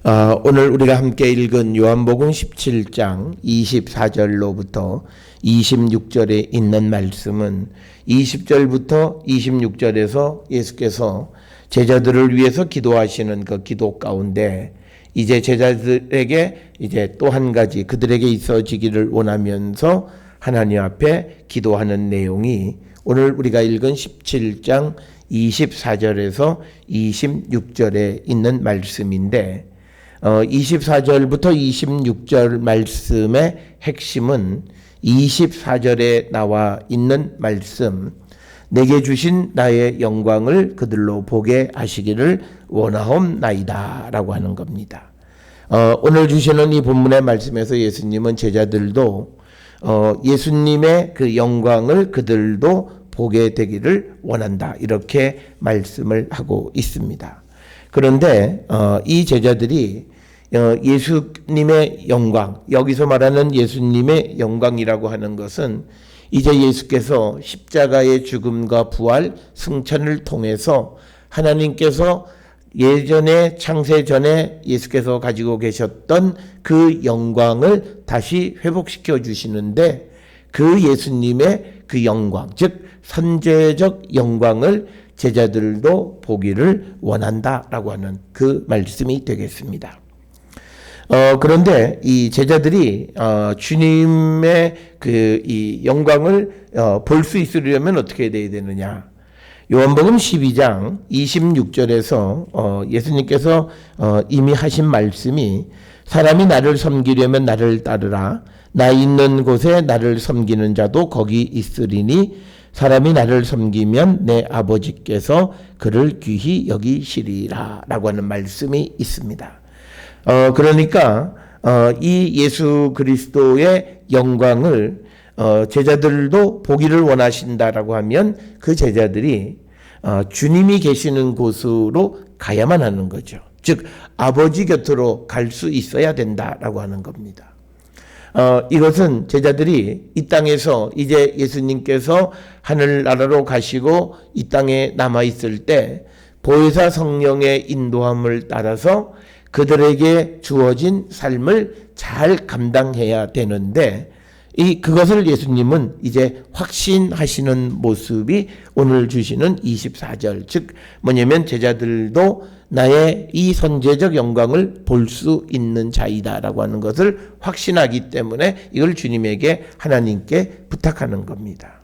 오늘 우리가 함께 읽은 요한복음 17장 24절로부터 26절에 있는 말씀은 20절부터 26절에서 예수께서 제자들을 위해서 기도하시는 그 기도 가운데 이제 제자들에게 이제 또 한 가지 그들에게 있어지기를 원하면서 하나님 앞에 기도하는 내용이 오늘 우리가 읽은 17장 24절에서 26절에 있는 말씀인데 24절부터 26절 말씀의 핵심은 24절에 나와 있는 말씀, 내게 주신 나의 영광을 그들로 보게 하시기를 원하옵나이다 라고 하는 겁니다. 오늘 주시는 이 본문의 말씀에서 예수님은 제자들도 예수님의 그 영광을 그들도 보게 되기를 원한다 이렇게 말씀을 하고 있습니다. 그런데 이 제자들이 예수님의 영광, 여기서 말하는 예수님의 영광이라고 하는 것은 이제 예수께서 십자가의 죽음과 부활, 승천을 통해서 하나님께서 예전에 창세 전에 예수께서 가지고 계셨던 그 영광을 다시 회복시켜 주시는데 그 예수님의 그 영광, 즉 선제적 영광을 제자들도 보기를 원한다라고 하는 그 말씀이 되겠습니다. 그런데 이 제자들이 주님의 그 이 영광을 볼 수 있으려면 어떻게 돼야 되느냐? 요한복음 12장 26절에서 예수님께서 이미 하신 말씀이 사람이 나를 섬기려면 나를 따르라. 나 있는 곳에 나를 섬기는 자도 거기 있으리니 사람이 나를 섬기면 내 아버지께서 그를 귀히 여기시리라 라고 하는 말씀이 있습니다. 그러니까 이 예수 그리스도의 영광을 제자들도 보기를 원하신다라고 하면 그 제자들이 주님이 계시는 곳으로 가야만 하는 거죠. 즉 아버지 곁으로 갈 수 있어야 된다라고 하는 겁니다. 이것은 제자들이 이 땅에서 이제 예수님께서 하늘나라로 가시고 이 땅에 남아있을 때 보혜사 성령의 인도함을 따라서 그들에게 주어진 삶을 잘 감당해야 되는데 그것을 예수님은 이제 확신하시는 모습이 오늘 주시는 24절, 즉 뭐냐면 제자들도 나의 이 선제적 영광을 볼 수 있는 자이다라고 하는 것을 확신하기 때문에 이걸 주님에게 하나님께 부탁하는 겁니다.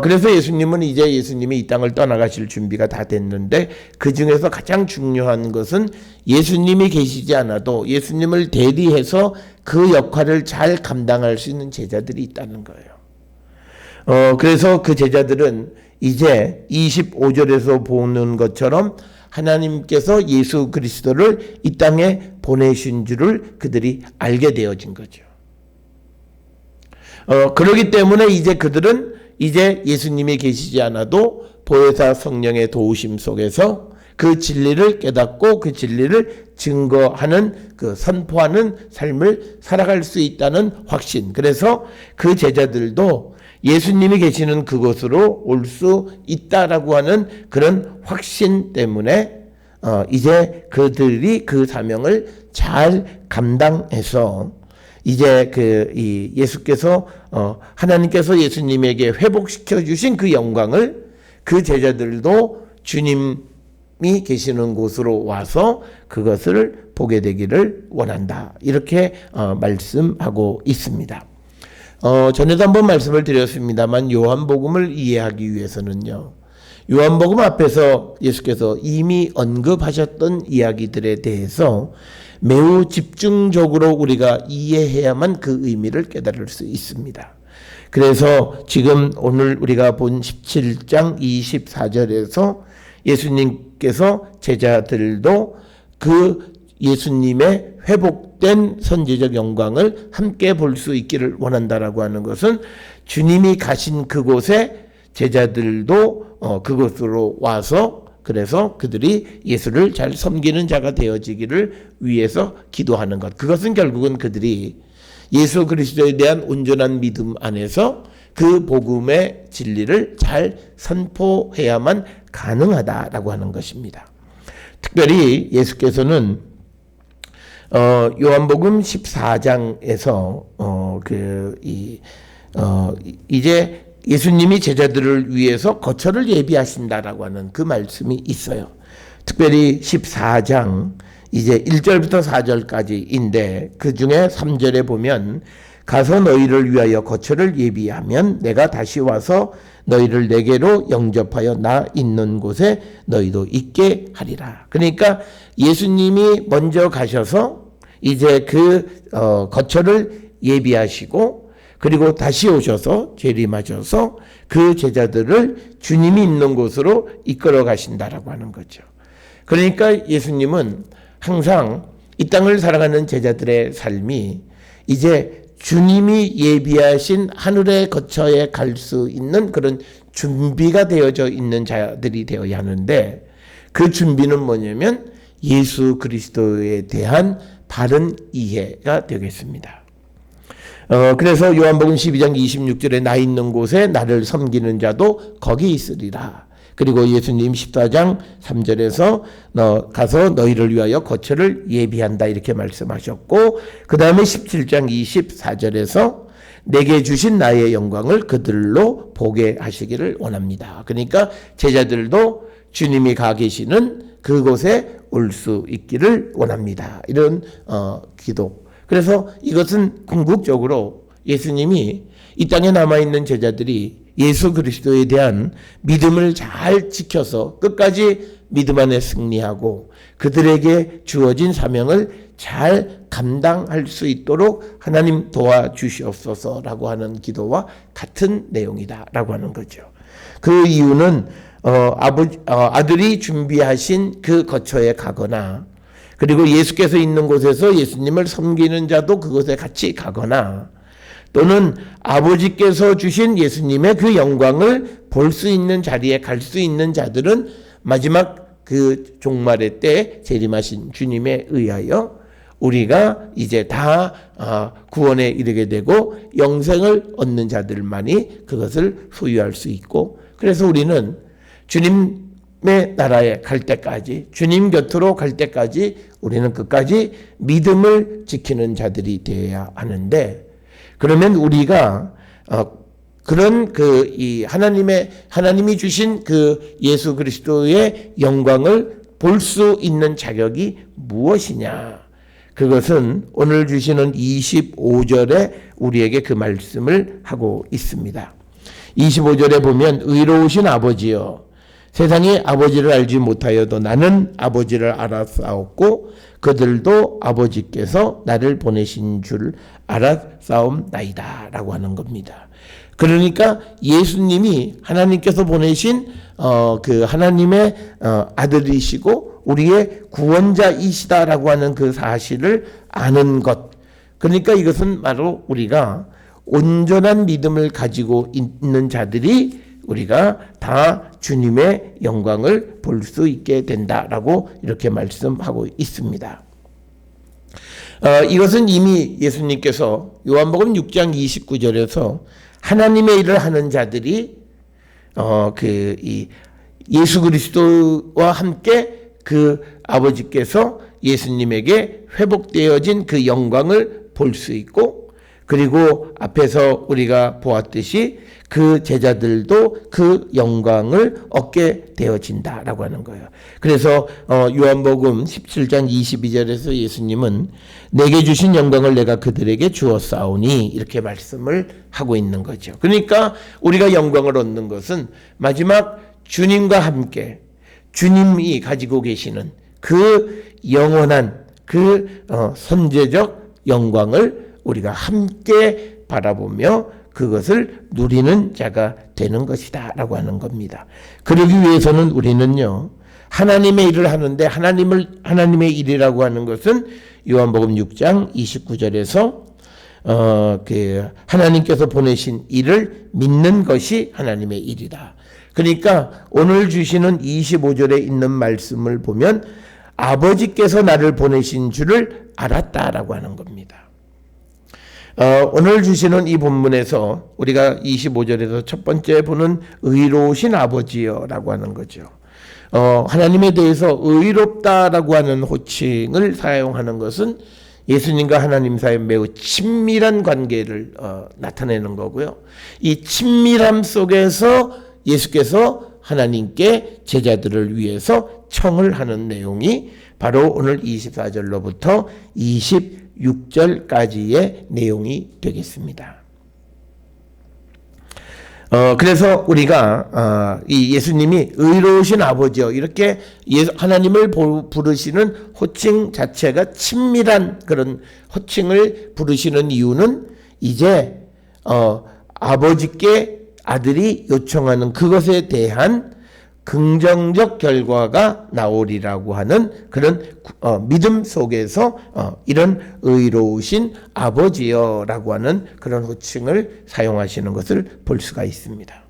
그래서 예수님은 이제 예수님이 이 땅을 떠나가실 준비가 다 됐는데 그 중에서 가장 중요한 것은 예수님이 계시지 않아도 예수님을 대리해서 그 역할을 잘 감당할 수 있는 제자들이 있다는 거예요. 그래서 그 제자들은 이제 25절에서 보는 것처럼 하나님께서 예수 그리스도를 이 땅에 보내신 줄을 그들이 알게 되어진 거죠. 그렇기 때문에 이제 그들은 이제 예수님이 계시지 않아도 보혜사 성령의 도우심 속에서 그 진리를 깨닫고 그 진리를 증거하는 그 선포하는 삶을 살아갈 수 있다는 확신. 그래서 그 제자들도 예수님이 계시는 그곳으로 올 수 있다라고 하는 그런 확신 때문에 이제 그들이 그 사명을 잘 감당해서 이제 이 예수께서 하나님께서 예수님에게 회복시켜 주신 그 영광을 그 제자들도 주님이 계시는 곳으로 와서 그것을 보게 되기를 원한다. 이렇게 말씀하고 있습니다. 전에도 한번 말씀을 드렸습니다만 요한복음을 이해하기 위해서는요. 요한복음 앞에서 예수께서 이미 언급하셨던 이야기들에 대해서 매우 집중적으로 우리가 이해해야만 그 의미를 깨달을 수 있습니다. 그래서 지금 오늘 우리가 본 17장 24절에서 예수님께서 제자들도 그 예수님의 회복된 선지적 영광을 함께 볼 수 있기를 원한다라고 하는 것은 주님이 가신 그곳에 제자들도 그곳으로 와서 그래서 그들이 예수를 잘 섬기는 자가 되어지기를 위해서 기도하는 것. 그것은 결국은 그들이 예수 그리스도에 대한 온전한 믿음 안에서 그 복음의 진리를 잘 선포해야만 가능하다라고 하는 것입니다. 특별히 예수께서는 요한복음 14장에서 이제 예수님이 제자들을 위해서 거처를 예비하신다라고 하는 그 말씀이 있어요. 특별히 14장 이제 1절부터 4절까지인데 그 중에 3절에 보면 가서 너희를 위하여 거처를 예비하면 내가 다시 와서 너희를 내게로 영접하여 나 있는 곳에 너희도 있게 하리라. 그러니까 예수님이 먼저 가셔서 이제 그 거처를 예비하시고 그리고 다시 오셔서 재림하셔서 그 제자들을 주님이 있는 곳으로 이끌어 가신다라고 하는 거죠. 그러니까 예수님은 항상 이 땅을 살아가는 제자들의 삶이 이제 주님이 예비하신 하늘의 거처에 갈 수 있는 그런 준비가 되어져 있는 자들이 되어야 하는데 그 준비는 뭐냐면 예수 그리스도에 대한 바른 이해가 되겠습니다. 그래서 요한복음 12장 26절에 나 있는 곳에 나를 섬기는 자도 거기 있으리라. 그리고 예수님 14장 3절에서 가서 너희를 위하여 거처를 예비한다 이렇게 말씀하셨고 그 다음에 17장 24절에서 내게 주신 나의 영광을 그들로 보게 하시기를 원합니다. 그러니까 제자들도 주님이 가 계시는 그곳에 올 수 있기를 원합니다. 이런 기도. 그래서 이것은 궁극적으로 예수님이 이 땅에 남아있는 제자들이 예수 그리스도에 대한 믿음을 잘 지켜서 끝까지 믿음 안에 승리하고 그들에게 주어진 사명을 잘 감당할 수 있도록 하나님 도와주시옵소서라고 하는 기도와 같은 내용이다라고 하는 거죠. 그 이유는 아들이 준비하신 그 거처에 가거나 그리고 예수께서 있는 곳에서 예수님을 섬기는 자도 그곳에 같이 가거나 또는 아버지께서 주신 예수님의 그 영광을 볼 수 있는 자리에 갈 수 있는 자들은 마지막 그 종말의 때 재림하신 주님에 의하여 우리가 이제 다 구원에 이르게 되고 영생을 얻는 자들만이 그것을 소유할 수 있고 그래서 우리는 주님의 나라에 갈 때까지 주님 곁으로 갈 때까지 우리는 끝까지 믿음을 지키는 자들이 되어야 하는데 그러면 우리가 그런 이 하나님이 주신 그 예수 그리스도의 영광을 볼 수 있는 자격이 무엇이냐? 그것은 오늘 주시는 25절에 우리에게 그 말씀을 하고 있습니다. 25절에 보면 의로우신 아버지여 세상이 아버지를 알지 못하여도 나는 아버지를 알았사옵고 그들도 아버지께서 나를 보내신 줄 알았사옵나이다 라고 하는 겁니다. 그러니까 예수님이 하나님께서 보내신 그 하나님의 아들이시고 우리의 구원자이시다라고 하는 그 사실을 아는 것. 그러니까 이것은 바로 우리가 온전한 믿음을 가지고 있는 자들이 우리가 다 주님의 영광을 볼 수 있게 된다라고 이렇게 말씀하고 있습니다. 이것은 이미 예수님께서 요한복음 6장 29절에서 하나님의 일을 하는 자들이 이 예수 그리스도와 함께 그 아버지께서 예수님에게 회복되어진 그 영광을 볼 수 있고 그리고 앞에서 우리가 보았듯이 그 제자들도 그 영광을 얻게 되어진다라고 하는 거예요. 그래서 요한복음 17장 22절에서 예수님은 내게 주신 영광을 내가 그들에게 주었사오니 이렇게 말씀을 하고 있는 거죠. 그러니까 우리가 영광을 얻는 것은 마지막 주님과 함께 주님이 가지고 계시는 그 영원한 그 선제적 영광을 우리가 함께 바라보며 그것을 누리는 자가 되는 것이다 라고 하는 겁니다. 그러기 위해서는 우리는요 하나님의 일을 하는데 하나님의 일이라고 하는 것은 요한복음 6장 29절에서 하나님께서 보내신 일을 믿는 것이 하나님의 일이다. 그러니까 오늘 주시는 25절에 있는 말씀을 보면 아버지께서 나를 보내신 줄을 알았다라고 하는 겁니다. 오늘 주시는 이 본문에서 우리가 25절에서 첫 번째 보는 의로우신 아버지여라고 하는 거죠. 하나님에 대해서 의롭다라고 하는 호칭을 사용하는 것은 예수님과 하나님 사이에 매우 친밀한 관계를 나타내는 거고요. 이 친밀함 속에서 예수께서 하나님께 제자들을 위해서 청을 하는 내용이 바로 오늘 24절로부터 26절까지의 내용이 되겠습니다. 그래서 우리가 이 예수님이 의로우신 아버지여 이렇게 하나님을 부르시는 호칭 자체가 친밀한 그런 호칭을 부르시는 이유는 이제 아버지께 아들이 요청하는 그것에 대한 긍정적 결과가 나오리라고 하는 그런 믿음 속에서 이런 의로우신 아버지여라고 하는 그런 호칭을 사용하시는 것을 볼 수가 있습니다.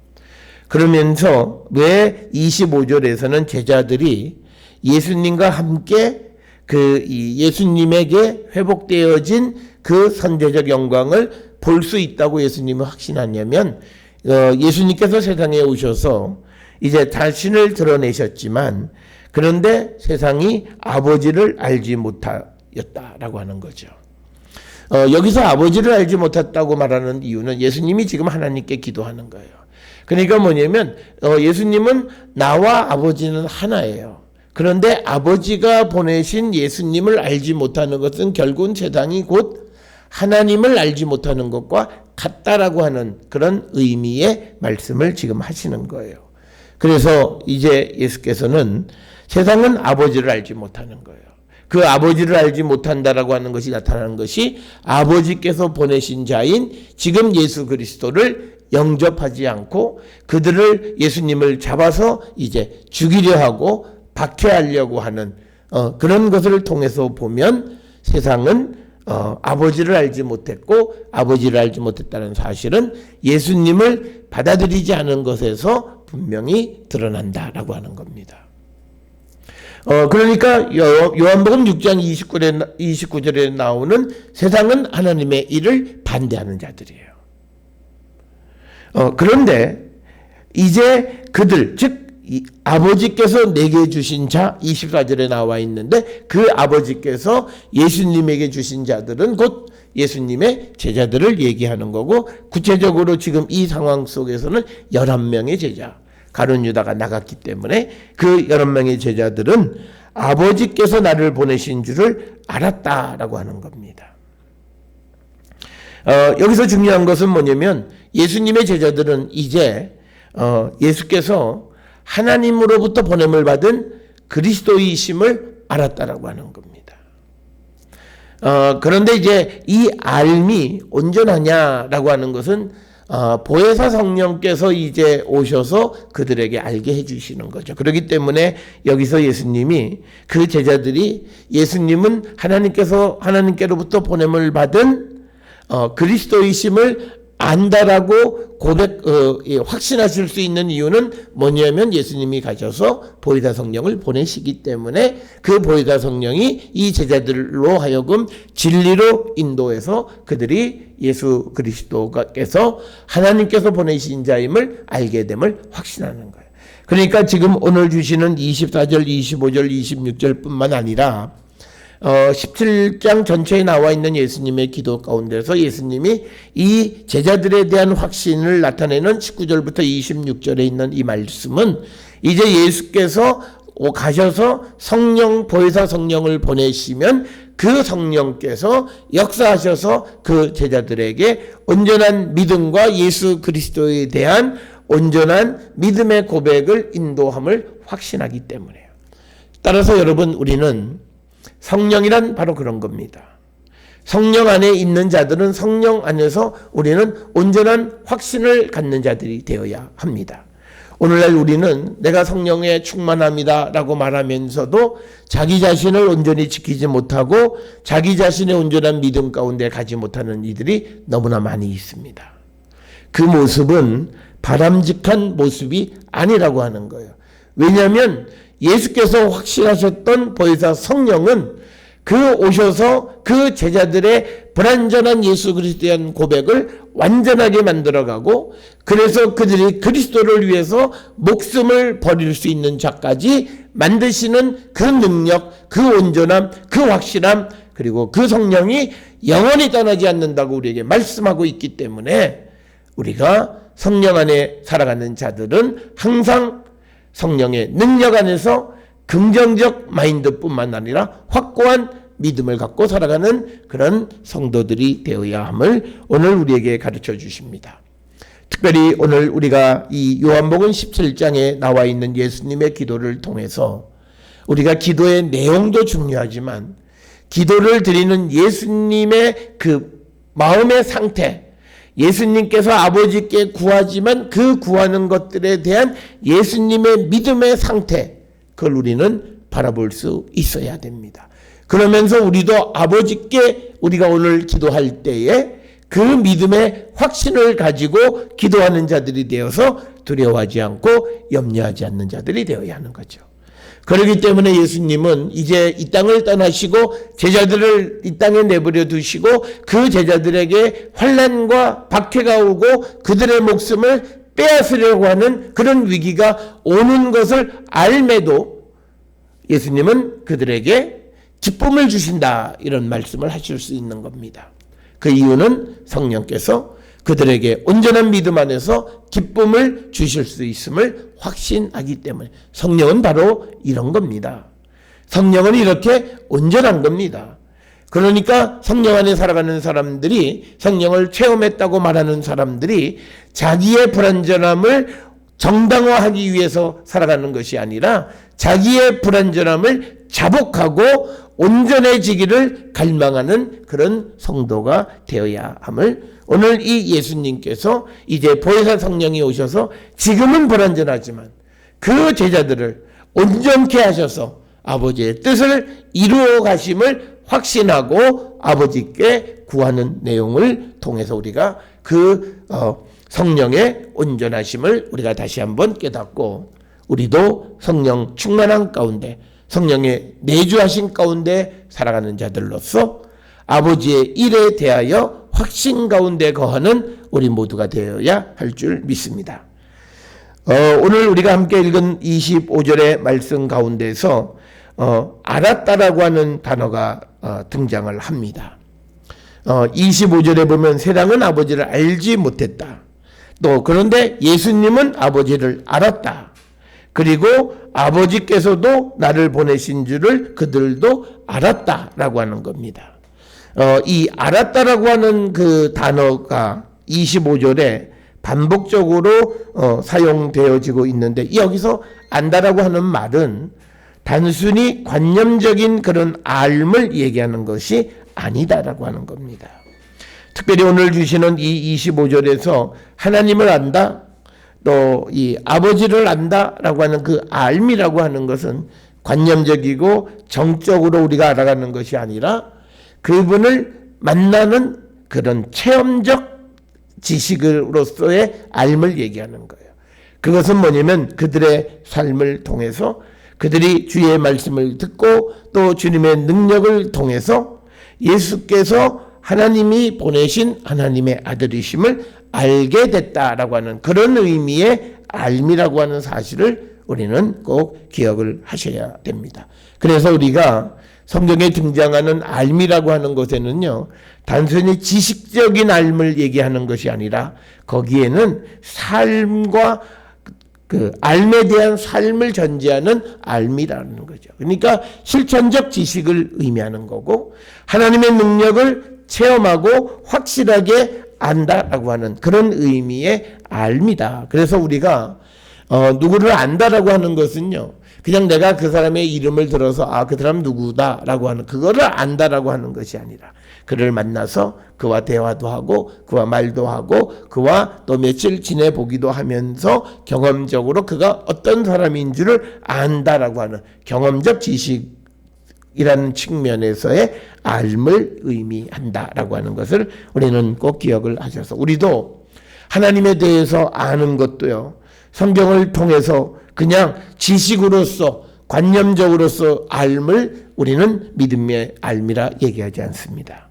그러면서 왜 25절에서는 제자들이 예수님과 함께 이 예수님에게 회복되어진 그 선제적 영광을 볼 수 있다고 예수님은 확신하냐면 예수님께서 세상에 오셔서 이제 자신을 드러내셨지만 그런데 세상이 아버지를 알지 못하였다라고 하는 거죠. 여기서 아버지를 알지 못했다고 말하는 이유는 예수님이 지금 하나님께 기도하는 거예요. 그러니까 뭐냐면 예수님은 나와 아버지는 하나예요. 그런데 아버지가 보내신 예수님을 알지 못하는 것은 결국은 세상이 곧 하나님을 알지 못하는 것과 같다라고 하는 그런 의미의 말씀을 지금 하시는 거예요. 그래서 이제 예수께서는 세상은 아버지를 알지 못하는 거예요. 그 아버지를 알지 못한다라고 하는 것이 나타나는 것이 아버지께서 보내신 자인 지금 예수 그리스도를 영접하지 않고 그들을 예수님을 잡아서 이제 죽이려 하고 박해하려고 하는 그런 것을 통해서 보면 세상은 아버지를 알지 못했고 아버지를 알지 못했다는 사실은 예수님을 받아들이지 않은 것에서 분명히 드러난다라고 하는 겁니다. 그러니까 요한복음 6장 29절에 나오는 세상은 하나님의 일을 반대하는 자들이에요. 그런데 이제 그들 즉 아버지께서 내게 주신 자 24절에 나와 있는데 그 아버지께서 예수님에게 주신 자들은 곧 예수님의 제자들을 얘기하는 거고 구체적으로 지금 이 상황 속에서는 11명의 제자 가룟 유다가 나갔기 때문에 그 11명의 제자들은 아버지께서 나를 보내신 줄을 알았다라고 하는 겁니다. 여기서 중요한 것은 뭐냐면 예수님의 제자들은 이제 예수께서 하나님으로부터 보냄을 받은 그리스도이심을 알았다라고 하는 겁니다. 그런데 이제 이 알미 온전하냐라고 하는 것은 보혜사 성령께서 이제 오셔서 그들에게 알게 해주시는 거죠. 그렇기 때문에 여기서 예수님이 그 제자들이 예수님은 하나님께로부터 보냄을 받은 그리스도이심을 안다라고 확신하실 수 있는 이유는 뭐냐면 예수님이 가셔서 보혜사 성령을 보내시기 때문에 그 보혜사 성령이 이 제자들로 하여금 진리로 인도해서 그들이 예수 그리스도께서 하나님께서 보내신 자임을 알게 됨을 확신하는 거예요. 그러니까 지금 오늘 주시는 24절, 25절, 26절 뿐만 아니라 17장 전체에 나와 있는 예수님의 기도 가운데서 예수님이 이 제자들에 대한 확신을 나타내는 19절부터 26절에 있는 이 말씀은 이제 예수께서 가셔서 보혜사 성령을 보내시면 그 성령께서 역사하셔서 그 제자들에게 온전한 믿음과 예수 그리스도에 대한 온전한 믿음의 고백을 인도함을 확신하기 때문에요. 따라서 여러분 우리는 성령이란 바로 그런 겁니다. 성령 안에 있는 자들은 성령 안에서 우리는 온전한 확신을 갖는 자들이 되어야 합니다. 오늘날 우리는 내가 성령에 충만합니다 라고 말하면서도 자기 자신을 온전히 지키지 못하고 자기 자신의 온전한 믿음 가운데 가지 못하는 이들이 너무나 많이 있습니다. 그 모습은 바람직한 모습이 아니라고 하는 거예요. 왜냐하면 예수께서 확신하셨던 보혜사 성령은 그 오셔서 그 제자들의 불완전한 예수 그리스도에 대한 고백을 완전하게 만들어가고 그래서 그들이 그리스도를 위해서 목숨을 버릴 수 있는 자까지 만드시는 그 능력, 그 온전함, 그 확실함 그리고 그 성령이 영원히 떠나지 않는다고 우리에게 말씀하고 있기 때문에 우리가 성령 안에 살아가는 자들은 항상 성령의 능력 안에서 긍정적 마인드뿐만 아니라 확고한 믿음을 갖고 살아가는 그런 성도들이 되어야 함을 오늘 우리에게 가르쳐 주십니다. 특별히 오늘 우리가 이 요한복음 17장에 나와 있는 예수님의 기도를 통해서 우리가 기도의 내용도 중요하지만 기도를 드리는 예수님의 그 마음의 상태, 예수님께서 아버지께 구하지만 그 구하는 것들에 대한 예수님의 믿음의 상태, 그걸 우리는 바라볼 수 있어야 됩니다. 그러면서 우리도 아버지께 우리가 오늘 기도할 때에 그 믿음의 확신을 가지고 기도하는 자들이 되어서 두려워하지 않고 염려하지 않는 자들이 되어야 하는 거죠. 그렇기 때문에 예수님은 이제 이 땅을 떠나시고 제자들을 이 땅에 내버려 두시고 그 제자들에게 환난과 박해가 오고 그들의 목숨을 빼앗으려고 하는 그런 위기가 오는 것을 알매도 예수님은 그들에게 기쁨을 주신다, 이런 말씀을 하실 수 있는 겁니다. 그 이유는 성령께서 그들에게 온전한 믿음 안에서 기쁨을 주실 수 있음을 확신하기 때문에. 성령은 바로 이런 겁니다. 성령은 이렇게 온전한 겁니다. 그러니까 성령 안에 살아가는 사람들이, 성령을 체험했다고 말하는 사람들이 자기의 불완전함을 정당화하기 위해서 살아가는 것이 아니라 자기의 불완전함을 자복하고 온전해지기를 갈망하는 그런 성도가 되어야 함을 오늘 이 예수님께서 이제 보혜사 성령이 오셔서 지금은 불완전하지만 그 제자들을 온전케 하셔서 아버지의 뜻을 이루어 가심을 확신하고 아버지께 구하는 내용을 통해서 우리가 그 성령의 온전하심을 우리가 다시 한번 깨닫고 우리도 성령 충만한 가운데 성령의 내주하신 가운데 살아가는 자들로서 아버지의 일에 대하여 확신 가운데 거하는 우리 모두가 되어야 할 줄 믿습니다. 오늘 우리가 함께 읽은 25절의 말씀 가운데서 알았다라고 하는 단어가 등장을 합니다. 25절에 보면 세상은 아버지를 알지 못했다. 또 그런데 예수님은 아버지를 알았다. 그리고 아버지께서도 나를 보내신 줄을 그들도 알았다라고 하는 겁니다. 이 알았다라고 하는 그 단어가 25절에 반복적으로 사용되어지고 있는데 여기서 안다라고 하는 말은 단순히 관념적인 그런 알을 얘기하는 것이 아니다라고 하는 겁니다. 특별히 오늘 주시는 이 25절에서 하나님을 안다, 또 이 아버지를 안다라고 하는 그 알미라고 하는 것은 관념적이고 정적으로 우리가 알아가는 것이 아니라 그분을 만나는 그런 체험적 지식으로서의 알을 얘기하는 거예요. 그것은 뭐냐면 그들의 삶을 통해서 그들이 주의 말씀을 듣고 또 주님의 능력을 통해서 예수께서 하나님이 보내신 하나님의 아들이심을 알게 됐다라고 하는 그런 의미의 알미라고 하는 사실을 우리는 꼭 기억을 하셔야 됩니다. 그래서 우리가 성경에 등장하는 알미라고 하는 것에는요, 단순히 지식적인 알을 얘기하는 것이 아니라 거기에는 삶과 그 알에 대한 삶을 전제하는 알미라는 거죠. 그러니까 실천적 지식을 의미하는 거고 하나님의 능력을 체험하고 확실하게 안다라고 하는 그런 의미의 알미다. 그래서 우리가 누구를 안다라고 하는 것은요, 그냥 내가 그 사람의 이름을 들어서 그 사람 누구다라고 하는 그거를 안다라고 하는 것이 아니라 그를 만나서 그와 대화도 하고 그와 말도 하고 그와 또 며칠 지내보기도 하면서 경험적으로 그가 어떤 사람인 줄을 안다라고 하는 경험적 지식이라는 측면에서의 알을 의미한다라고 하는 것을 우리는 꼭 기억을 하셔서 우리도 하나님에 대해서 아는 것도요, 성경을 통해서 그냥 지식으로서 관념적으로서 알을 우리는 믿음의 알미라 얘기하지 않습니다.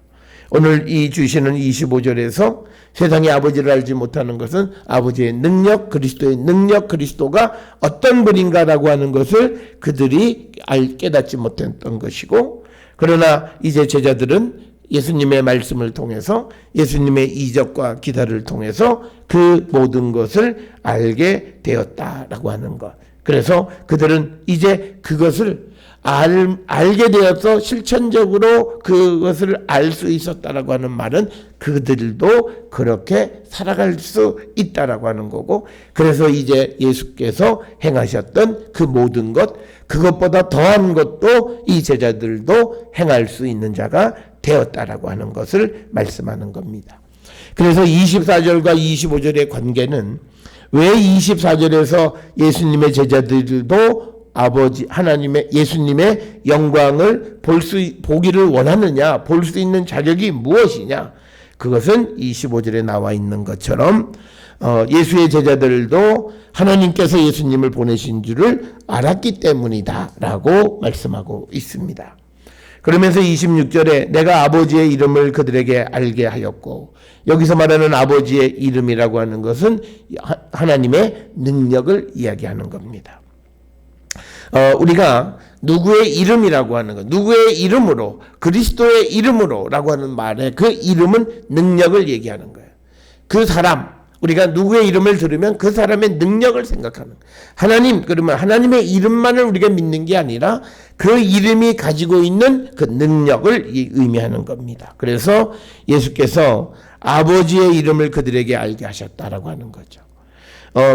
오늘 이 주시는 25절에서 세상의 아버지를 알지 못하는 것은 아버지의 능력, 그리스도의 능력, 그리스도가 어떤 분인가라고 하는 것을 그들이 깨닫지 못했던 것이고 그러나 이제 제자들은 예수님의 말씀을 통해서 예수님의 이적과 기사를 통해서 그 모든 것을 알게 되었다라고 하는 것. 그래서 그들은 이제 그것을 알게 되어서 실천적으로 그것을 알 수 있었다라고 하는 말은 그들도 그렇게 살아갈 수 있다라고 하는 거고, 그래서 이제 예수께서 행하셨던 그 모든 것, 그것보다 더한 것도 이 제자들도 행할 수 있는 자가 되었다라고 하는 것을 말씀하는 겁니다. 그래서 24절과 25절의 관계는 왜 24절에서 예수님의 제자들도 아버지 하나님의 예수님의 영광을 보기를 원하느냐, 볼 수 있는 자격이 무엇이냐, 그것은 25절에 나와 있는 것처럼 예수의 제자들도 하나님께서 예수님을 보내신 줄을 알았기 때문이다 라고 말씀하고 있습니다. 그러면서 26절에 내가 아버지의 이름을 그들에게 알게 하였고, 여기서 말하는 아버지의 이름이라고 하는 것은 하나님의 능력을 이야기하는 겁니다. 우리가 누구의 이름이라고 하는 것, 누구의 이름으로, 그리스도의 이름으로 라고 하는 말에 그 이름은 능력을 얘기하는 거예요. 그 사람, 우리가 누구의 이름을 들으면 그 사람의 능력을 생각하는 거예요. 하나님, 그러면 하나님의 이름만을 우리가 믿는 게 아니라 그 이름이 가지고 있는 그 능력을 의미하는 겁니다. 그래서 예수께서 아버지의 이름을 그들에게 알게 하셨다라고 하는 거죠.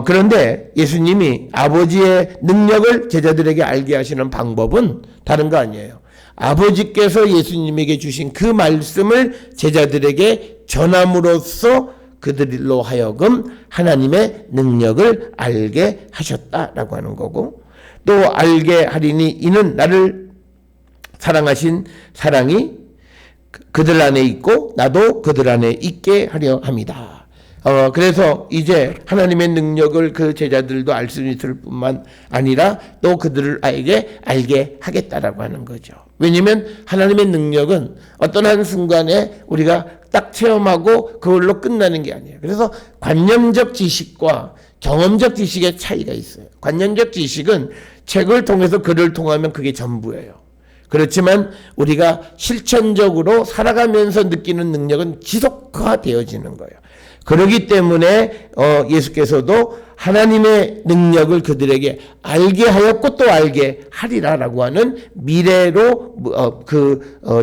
그런데 예수님이 아버지의 능력을 제자들에게 알게 하시는 방법은 다른 거 아니에요. 아버지께서 예수님에게 주신 그 말씀을 제자들에게 전함으로써 그들로 하여금 하나님의 능력을 알게 하셨다라고 하는 거고, 또 알게 하리니 이는 나를 사랑하신 사랑이 그들 안에 있고 나도 그들 안에 있게 하려 합니다. 그래서 이제 하나님의 능력을 그 제자들도 알 수 있을 뿐만 아니라 또 그들을 알게 하겠다라고 하는 거죠. 왜냐하면 하나님의 능력은 어떤 한 순간에 우리가 딱 체험하고 그걸로 끝나는 게 아니에요. 그래서 관념적 지식과 경험적 지식의 차이가 있어요. 관념적 지식은 책을 통해서 글을 통하면 그게 전부예요. 그렇지만 우리가 실천적으로 살아가면서 느끼는 능력은 지속화되어지는 거예요. 그렇기 때문에 예수께서도 하나님의 능력을 그들에게 알게 하였고 또 알게 하리라라고 하는 미래로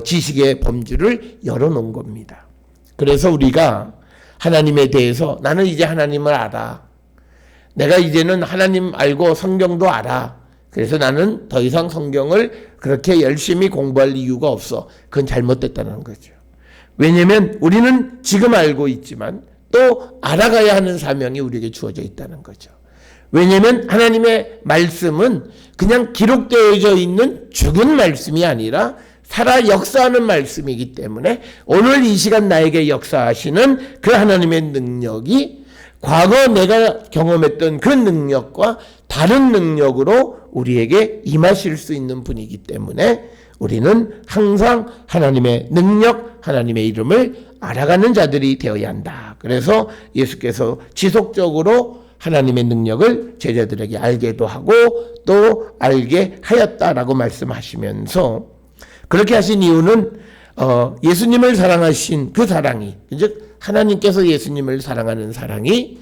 지식의 범주를 열어놓은 겁니다. 그래서 우리가 하나님에 대해서 나는 이제 하나님을 알아. 내가 이제는 하나님 알고 성경도 알아. 그래서 나는 더 이상 성경을 그렇게 열심히 공부할 이유가 없어. 그건 잘못됐다는 거죠. 왜냐하면 우리는 지금 알고 있지만 또 알아가야 하는 사명이 우리에게 주어져 있다는 거죠. 왜냐하면 하나님의 말씀은 그냥 기록되어져 있는 죽은 말씀이 아니라 살아 역사하는 말씀이기 때문에 오늘 이 시간 나에게 역사하시는 그 하나님의 능력이 과거 내가 경험했던 그 능력과 다른 능력으로 우리에게 임하실 수 있는 분이기 때문에 우리는 항상 하나님의 능력, 하나님의 이름을 알아가는 자들이 되어야 한다. 그래서 예수께서 지속적으로 하나님의 능력을 제자들에게 알게도 하고 또 알게 하였다라고 말씀하시면서, 그렇게 하신 이유는 예수님을 사랑하신 그 사랑이, 즉 하나님께서 예수님을 사랑하는 사랑이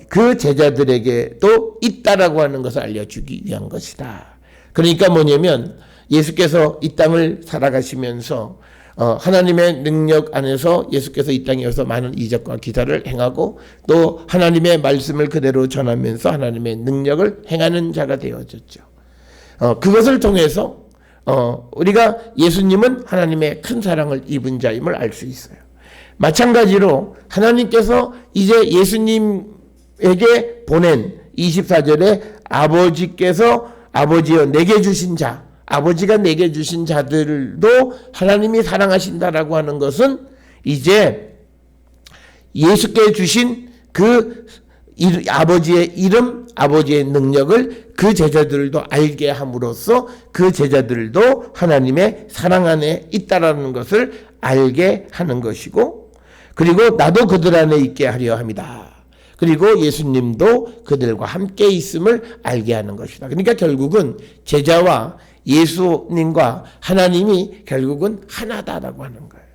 그 제자들에게도 있다라고 하는 것을 알려주기 위한 것이다. 그러니까 뭐냐면 예수께서 이 땅을 살아가시면서 하나님의 능력 안에서 예수께서 이 땅에 와서 많은 이적과 기사를 행하고 또 하나님의 말씀을 그대로 전하면서 하나님의 능력을 행하는 자가 되어졌죠. 그것을 통해서 우리가 예수님은 하나님의 큰 사랑을 입은 자임을 알 수 있어요. 마찬가지로 하나님께서 이제 예수님에게 보낸 24절에 아버지께서 아버지여 내게 주신 자, 아버지가 내게 주신 자들도 하나님이 사랑하신다라고 하는 것은 이제 예수께 주신 그 아버지의 이름, 아버지의 능력을 그 제자들도 알게 함으로써 그 제자들도 하나님의 사랑 안에 있다라는 것을 알게 하는 것이고, 그리고 나도 그들 안에 있게 하려 합니다. 그리고 예수님도 그들과 함께 있음을 알게 하는 것이다. 그러니까 결국은 제자와 예수님과 하나님이 결국은 하나다라고 하는 거예요.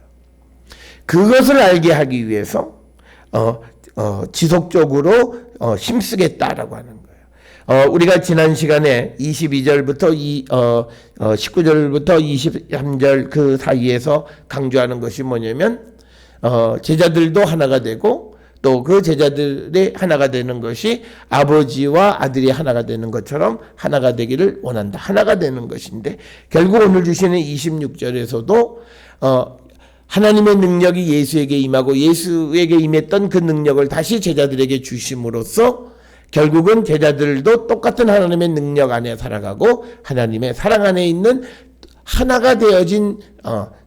그것을 알게 하기 위해서 지속적으로 힘쓰겠다라고 하는 거예요. 우리가 지난 시간에 22절부터 19절부터 23절 그 사이에서 강조하는 것이 뭐냐면 제자들도 하나가 되고 또 그 제자들이 하나가 되는 것이 아버지와 아들이 하나가 되는 것처럼 하나가 되기를 원한다. 하나가 되는 것인데 결국 오늘 주시는 26절에서도 하나님의 능력이 예수에게 임하고 예수에게 임했던 그 능력을 다시 제자들에게 주심으로써 결국은 제자들도 똑같은 하나님의 능력 안에 살아가고 하나님의 사랑 안에 있는 하나가 되어진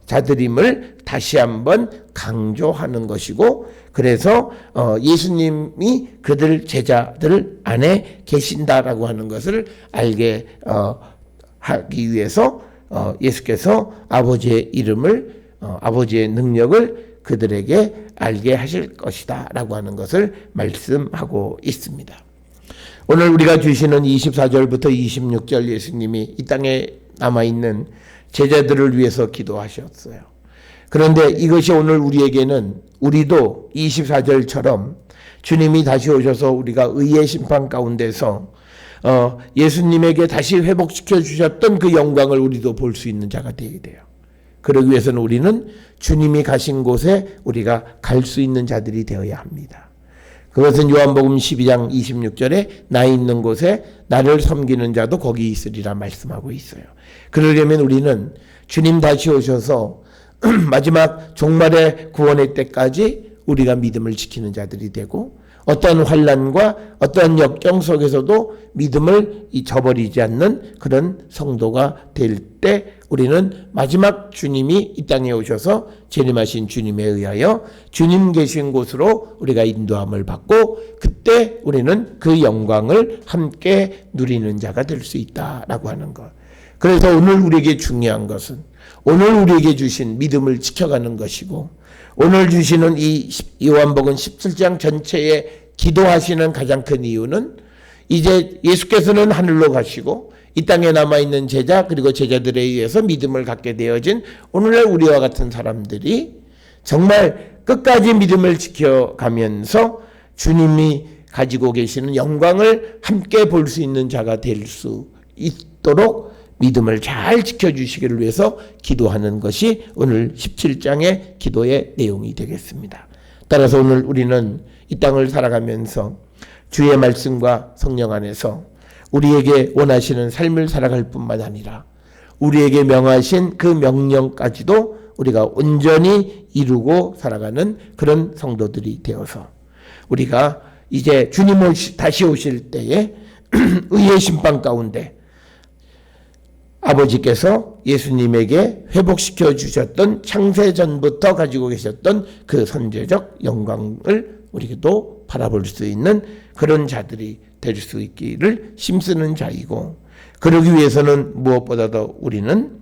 자들임을 다시 한번 강조하는 것이고, 그래서 예수님이 그들 제자들 안에 계신다라고 하는 것을 알게 하기 위해서 예수께서 아버지의 이름을 아버지의 능력을 그들에게 알게 하실 것이다 라고 하는 것을 말씀하고 있습니다. 오늘 우리가 주시는 24절부터 26절 예수님이 이 땅에 남아있는 제자들을 위해서 기도하셨어요. 그런데 이것이 오늘 우리에게는 우리도 24절처럼 주님이 다시 오셔서 우리가 의의 심판 가운데서 예수님에게 다시 회복시켜 주셨던 그 영광을 우리도 볼 수 있는 자가 되어야 돼요. 그러기 위해서는 우리는 주님이 가신 곳에 우리가 갈 수 있는 자들이 되어야 합니다. 그것은 요한복음 12장 26절에 나 있는 곳에 나를 섬기는 자도 거기 있으리라 말씀하고 있어요. 그러려면 우리는 주님 다시 오셔서 마지막 종말의 구원의 때까지 우리가 믿음을 지키는 자들이 되고 어떠한 환난과 어떠한 역경 속에서도 믿음을 저버리지 않는 그런 성도가 될 때 우리는 마지막 주님이 이 땅에 오셔서 재림하신 주님에 의하여 주님 계신 곳으로 우리가 인도함을 받고 그때 우리는 그 영광을 함께 누리는 자가 될 수 있다라고 하는 것. 그래서 오늘 우리에게 중요한 것은 오늘 우리에게 주신 믿음을 지켜가는 것이고 오늘 주시는 이 요한복음 17장 전체에 기도하시는 가장 큰 이유는 이제 예수께서는 하늘로 가시고 이 땅에 남아있는 제자 그리고 제자들에 의해서 믿음을 갖게 되어진 오늘날 우리와 같은 사람들이 정말 끝까지 믿음을 지켜가면서 주님이 가지고 계시는 영광을 함께 볼 수 있는 자가 될 수 있도록 믿음을 잘 지켜주시기를 위해서 기도하는 것이 오늘 17장의 기도의 내용이 되겠습니다. 따라서 오늘 우리는 이 땅을 살아가면서 주의 말씀과 성령 안에서 우리에게 원하시는 삶을 살아갈 뿐만 아니라 우리에게 명하신 그 명령까지도 우리가 온전히 이루고 살아가는 그런 성도들이 되어서 우리가 이제 주님 다시 오실 때에 의의 심판 가운데 아버지께서 예수님에게 회복시켜 주셨던 창세전부터 가지고 계셨던 그 선제적 영광을 우리도 바라볼 수 있는 그런 자들이 될 수 있기를 힘쓰는 자이고, 그러기 위해서는 무엇보다도 우리는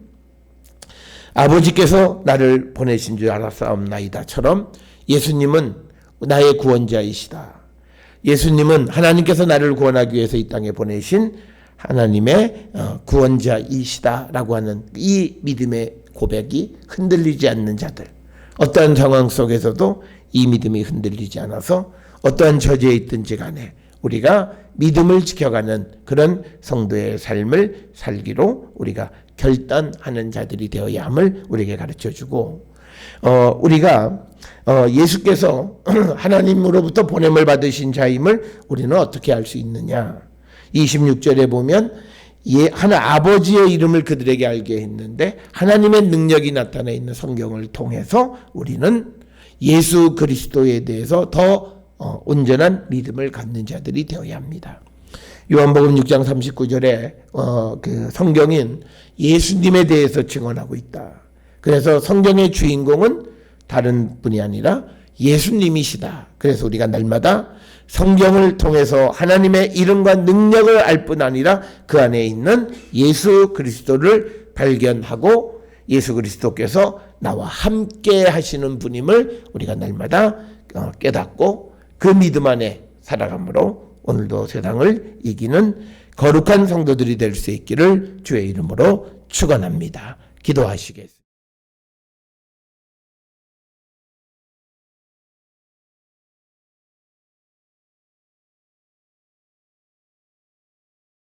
아버지께서 나를 보내신 줄 알았사옵나이다처럼 예수님은 나의 구원자이시다. 예수님은 하나님께서 나를 구원하기 위해서 이 땅에 보내신 하나님의 구원자이시다라고 하는 이 믿음의 고백이 흔들리지 않는 자들, 어떠한 상황 속에서도 이 믿음이 흔들리지 않아서 어떠한 처지에 있든지 간에 우리가 믿음을 지켜가는 그런 성도의 삶을 살기로 우리가 결단하는 자들이 되어야 함을 우리에게 가르쳐주고, 우리가 예수께서 하나님으로부터 보냄을 받으신 자임을 우리는 어떻게 알 수 있느냐. 26절에 보면 아버지의 이름을 그들에게 알게 했는데 하나님의 능력이 나타나 있는 성경을 통해서 우리는 예수 그리스도에 대해서 더 온전한 믿음을 갖는 자들이 되어야 합니다. 요한복음 6장 39절에 그 성경인 예수님에 대해서 증언하고 있다. 그래서 성경의 주인공은 다른 분이 아니라 예수님이시다. 그래서 우리가 날마다 성경을 통해서 하나님의 이름과 능력을 알 뿐 아니라 그 안에 있는 예수 그리스도를 발견하고 예수 그리스도께서 나와 함께 하시는 분임을 우리가 날마다 깨닫고 그 믿음 안에 살아감으로 오늘도 세상을 이기는 거룩한 성도들이 될 수 있기를 주의 이름으로 축원합니다. 기도하시겠습니다.